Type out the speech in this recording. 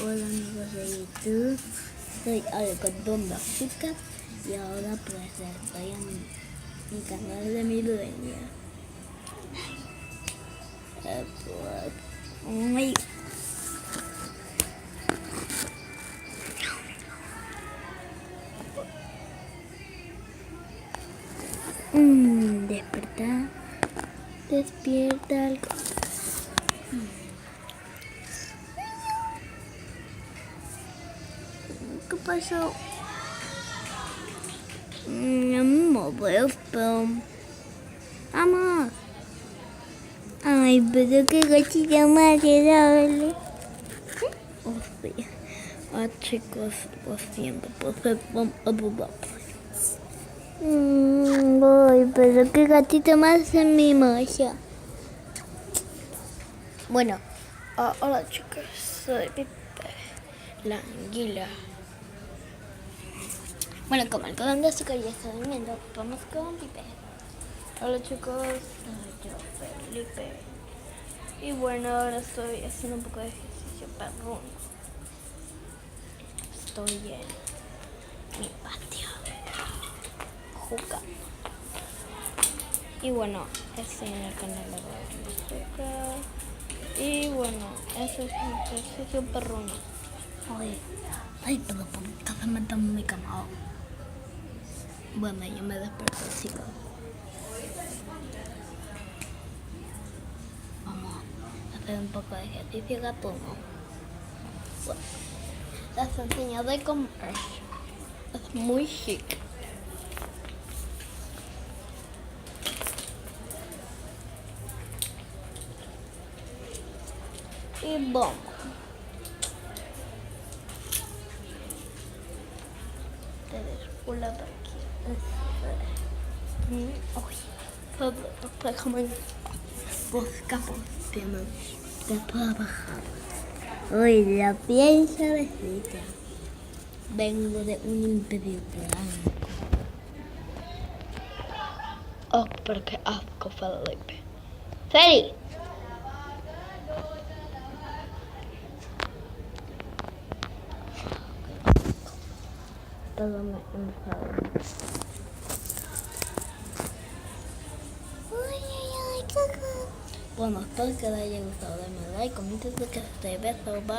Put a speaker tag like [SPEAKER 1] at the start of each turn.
[SPEAKER 1] Hola amigos de YouTube, soy Algodón de Azúcar y ahora pues estoy en mi canal de mi dueña. Ay. Despertar, despierta algo. ¿Qué pasó? No veo, pero... ¡Vamos! Ay, pero qué gatita más agradable. Chicos, lo siento, ay, pero qué gatita más hermosa. Bueno, hola chicos, soy Pipe, la anguila. Bueno, como el cordón de azúcar ya está durmiendo, vamos con Pipe. Hola chicos, soy yo, Felipe. Y bueno, ahora estoy haciendo un poco de ejercicio perrón. Estoy en mi patio jugando. Y bueno, estoy en el canal de azúcar. Y bueno, eso es un ejercicio perrón. Ay, pero ¿por qué se meten en mi cama? Bueno, yo me desperté, chicos. Vamos a hacer un poco de ejercicio gatuno. Bueno, les enseño de comer. Es muy chic. Y vamos. Te despulo por aquí. Déjame buscar por tema. Después bajar. Uy, la piel suavecita. Vengo de un imperio blanco. Oh, pero qué asco, Felipe. ¡Feli! Todo me enfada. Bueno, espero que les haya gustado. Denme like, comenten, que se beso. Bye.